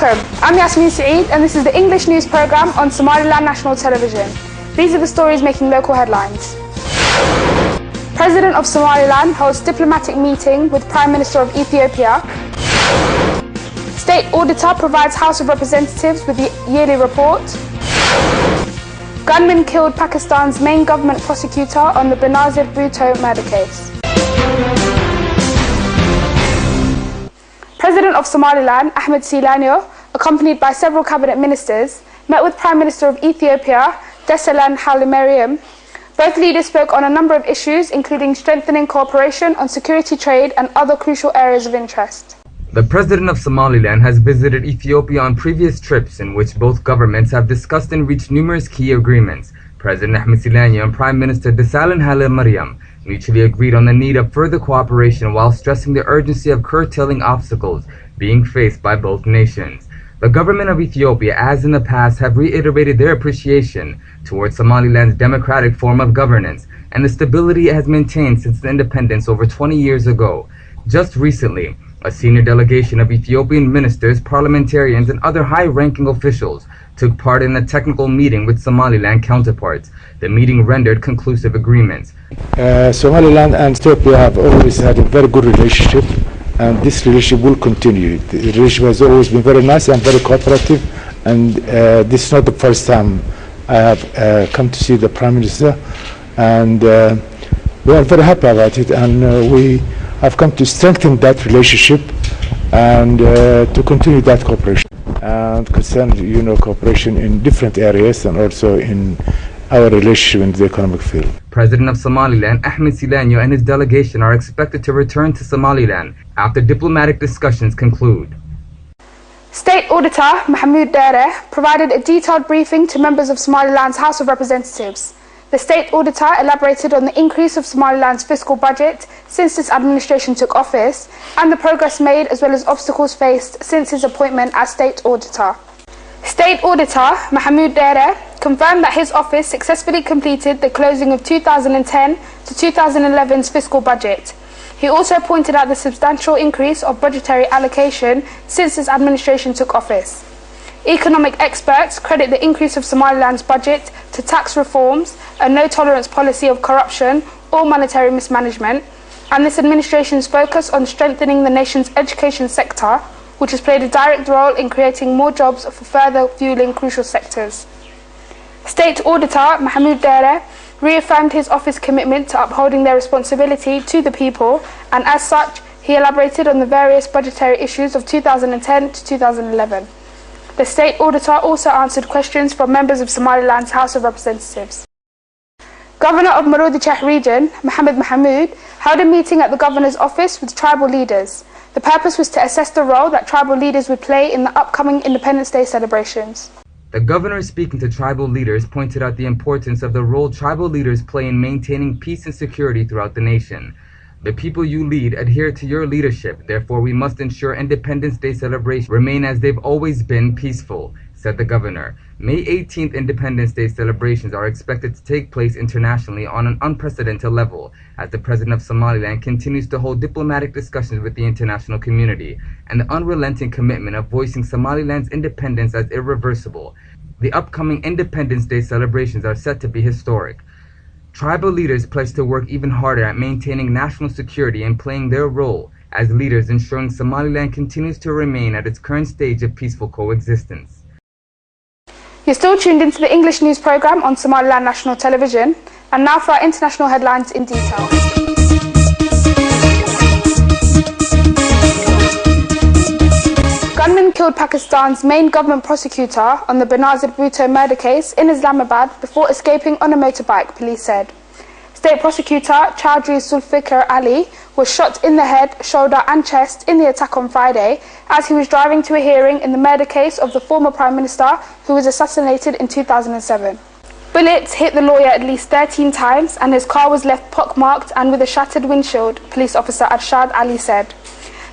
Welcome, I'm Yasmin Saeed and this is the English news programme on Somaliland National Television. These are the stories making local headlines. President of Somaliland holds diplomatic meeting with Prime Minister of Ethiopia. State Auditor provides House of Representatives with the yearly report. Gunmen killed Pakistan's main government prosecutor on the Benazir Bhutto murder case. President of Somaliland, Ahmed Silanyo, accompanied by several cabinet ministers, met with Prime Minister of Ethiopia, Desalegn Haile-Mariam. Both leaders spoke on a number of issues, including strengthening cooperation on security, trade and other crucial areas of interest. The President of Somaliland has visited Ethiopia on previous trips in which both governments have discussed and reached numerous key agreements. President Ahmed Silanyo and Prime Minister Desalegn Haile-Mariam mutually agreed on the need of further cooperation while stressing the urgency of curtailing obstacles being faced by both nations. The government of Ethiopia, as in the past, have reiterated their appreciation towards Somaliland's democratic form of governance and the stability it has maintained since the independence over 20 years ago. Just recently, a senior delegation of Ethiopian ministers, parliamentarians and other high-ranking officials took part in a technical meeting with Somaliland counterparts. The meeting rendered conclusive agreements. Somaliland and Ethiopia have always had a very good relationship, and this relationship will continue. The relationship has always been very nice and very cooperative, and this is not the first time I have come to see the Prime Minister, and we are very happy about it, and we have come to strengthen that relationship and to continue that cooperation and concern, cooperation in different areas and also in our relationship in the economic field. President of Somaliland, Ahmed Silanyo, and his delegation are expected to return to Somaliland after diplomatic discussions conclude. State Auditor Mahmoud Dere provided a detailed briefing to members of Somaliland's House of Representatives. The State Auditor elaborated on the increase of Somaliland's fiscal budget since this administration took office and the progress made as well as obstacles faced since his appointment as State Auditor. State Auditor Mahmoud Dere confirmed that his office successfully completed the closing of 2010 to 2011's fiscal budget. He also pointed out the substantial increase of budgetary allocation since his administration took office. Economic experts credit the increase of Somaliland's budget to tax reforms, a no-tolerance policy of corruption or monetary mismanagement, and this administration's focus on strengthening the nation's education sector, which has played a direct role in creating more jobs for further fueling crucial sectors. State Auditor Mahmoud Dere reaffirmed his office commitment to upholding their responsibility to the people, and as such, he elaborated on the various budgetary issues of 2010 to 2011. The State Auditor also answered questions from members of Somaliland's House of Representatives. Governor of Maroodijeex region, Mohammed Mahmoud, held a meeting at the Governor's office with tribal leaders. The purpose was to assess the role that tribal leaders would play in the upcoming Independence Day celebrations. The governor, speaking to tribal leaders, pointed out the importance of the role tribal leaders play in maintaining peace and security throughout the nation. The people you lead adhere to your leadership, therefore we must ensure Independence Day celebrations remain as they've always been, peaceful, said the governor. May 18th Independence Day celebrations are expected to take place internationally on an unprecedented level, as the President of Somaliland continues to hold diplomatic discussions with the international community, and the unrelenting commitment of voicing Somaliland's independence as irreversible. The upcoming Independence Day celebrations are set to be historic. Tribal leaders pledge to work even harder at maintaining national security and playing their role as leaders, ensuring Somaliland continues to remain at its current stage of peaceful coexistence. You're still tuned into the English news programme on Somaliland National Television, and now for our international headlines in detail. Gunmen killed Pakistan's main government prosecutor on the Benazir Bhutto murder case in Islamabad before escaping on a motorbike, police said. State prosecutor Chaudhry Zulfikar Ali was shot in the head, shoulder and chest in the attack on Friday as he was driving to a hearing in the murder case of the former Prime Minister who was assassinated in 2007. Bullets hit the lawyer at least 13 times and his car was left pockmarked and with a shattered windshield, police officer Arshad Ali said.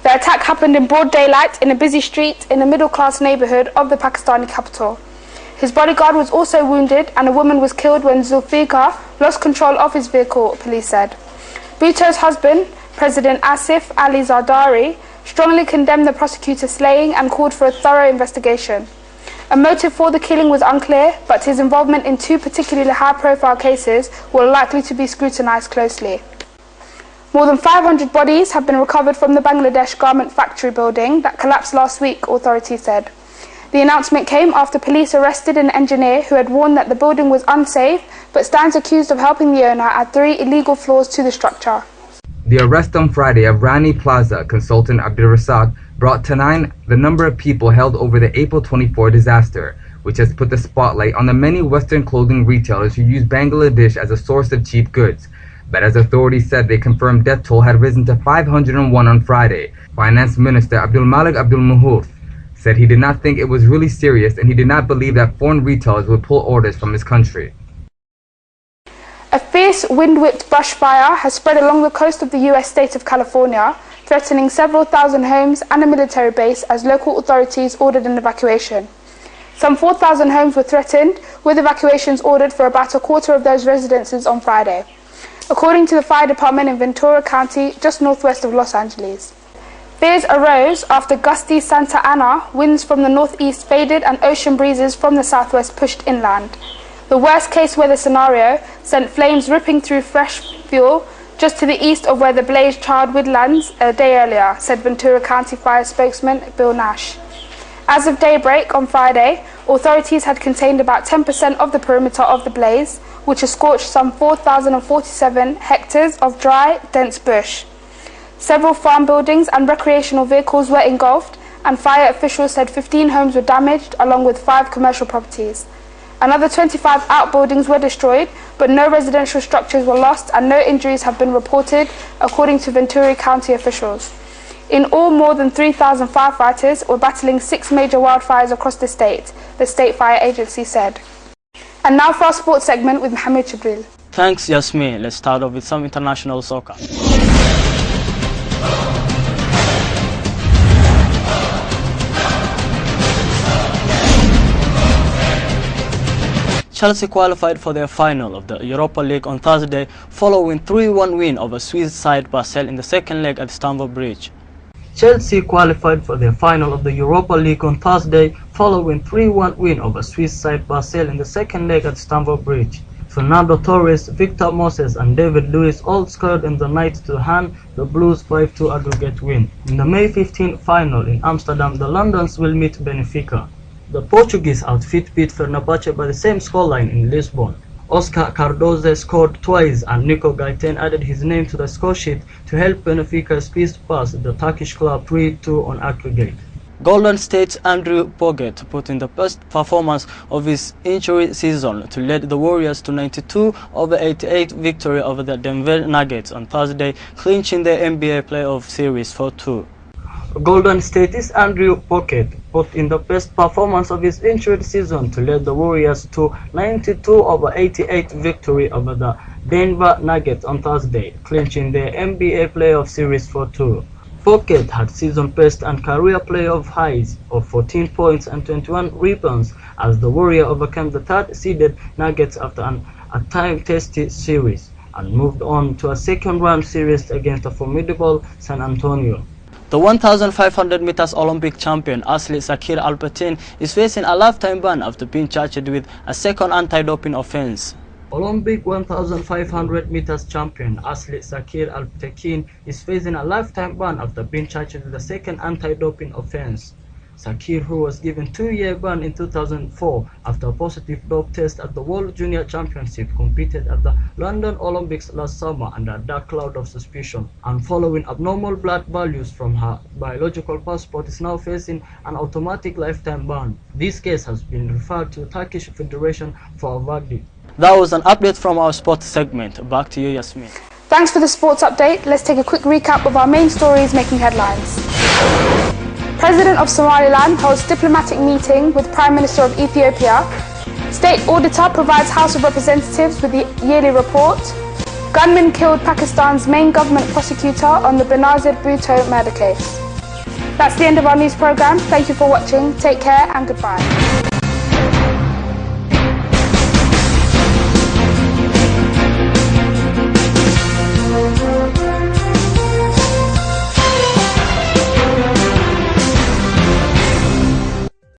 The attack happened in broad daylight in a busy street in a middle-class neighbourhood of the Pakistani capital. His bodyguard was also wounded and a woman was killed when Zulfikar lost control of his vehicle, police said. Bhutto's husband, President Asif Ali Zardari, strongly condemned the prosecutor's slaying and called for a thorough investigation. A motive for the killing was unclear, but his involvement in two particularly high-profile cases will likely to be scrutinised closely. More than 500 bodies have been recovered from the Bangladesh garment factory building that collapsed last week, authorities said. The announcement came after police arrested an engineer who had warned that the building was unsafe, but stands accused of helping the owner add 3 illegal floors to the structure. The arrest on Friday of Rani Plaza consultant Abdul Rasak brought to 9 the number of people held over the April 24 disaster, which has put the spotlight on the many Western clothing retailers who use Bangladesh as a source of cheap goods. But as authorities said, they confirmed death toll had risen to 501 on Friday. Finance Minister Abdul Malik Abdul Muhoof said he did not think it was really serious and he did not believe that foreign retailers would pull orders from his country. A fierce wind-whipped brush fire has spread along the coast of the US state of California, threatening several thousand homes and a military base as local authorities ordered an evacuation. Some 4,000 homes were threatened, with evacuations ordered for about a quarter of those residences on Friday, according to the fire department in Ventura County, just northwest of Los Angeles. Fears arose after gusty Santa Ana winds from the northeast faded and ocean breezes from the southwest pushed inland. The worst-case weather scenario sent flames ripping through fresh fuel just to the east of where the blaze charred woodlands a day earlier, said Ventura County Fire spokesman Bill Nash. As of daybreak on Friday, authorities had contained about 10% of the perimeter of the blaze, which has scorched some 4,047 hectares of dry, dense bush. Several farm buildings and recreational vehicles were engulfed, and fire officials said 15 homes were damaged, along with 5 commercial properties. Another 25 outbuildings were destroyed, but no residential structures were lost and no injuries have been reported, according to Ventura County officials. In all, more than 3,000 firefighters were battling 6 major wildfires across the state Fire Agency said. And now for our sports segment with Mohammed Jibril. Thanks, Yasmin. Let's start off with some international soccer. Chelsea qualified for their final of the Europa League on Thursday following 3-1 win over Swiss side Basel in the second leg at Stamford Bridge. Chelsea qualified for their final of the Europa League on Thursday following 3-1 win over Swiss side Basel in the second leg at Stamford Bridge. Fernando Torres, Victor Moses and David Luiz all scored in the night to hand the Blues 5-2 aggregate win. In the May 15 final in Amsterdam, the Londons will meet Benfica. The Portuguese outfit beat Fenerbahce by the same scoreline in Lisbon. Oscar Cardozo scored twice and Nico Gaiten added his name to the score sheet to help Benfica squeeze past the Turkish club 3-2 on aggregate. Golden State's Andrew Bogut put in the best performance of his injury season to lead the Warriors to 92-88 victory over the Denver Nuggets on Thursday, clinching the NBA playoff series 4-2. Golden State's Andrew Bogut put in the best performance of his injured season to lead the Warriors to 92-88 victory over the Denver Nuggets on Thursday, clinching the NBA playoff series 4-2. Bogut had season best and career playoff highs of 14 points and 21 rebounds as the Warriors overcame the third-seeded Nuggets after a time-tested series and moved on to a second-round series against a formidable San Antonio. The 1,500 meters Olympic champion athlete Sakir Albertine is facing a lifetime ban after being charged with a second anti-doping offense. Olympic 1,500 meters champion athlete Sakir Albertine is facing a lifetime ban after being charged with a second anti-doping offense. Sakir, who was given a 2-year ban in 2004 after a positive dope test at the World Junior Championship, competed at the London Olympics last summer under a dark cloud of suspicion, and following abnormal blood values from her biological passport is now facing an automatic lifetime ban. This case has been referred to the Turkish Federation for a verdict. That was an update from our sports segment. Back to you, Yasmin. Thanks for the sports update. Let's take a quick recap of our main stories making headlines. President of Somaliland holds diplomatic meeting with Prime Minister of Ethiopia. State Auditor provides House of Representatives with the yearly report. Gunmen killed Pakistan's main government prosecutor on the Benazir Bhutto murder case. That's the end of our news programme. Thank you for watching. Take care and goodbye.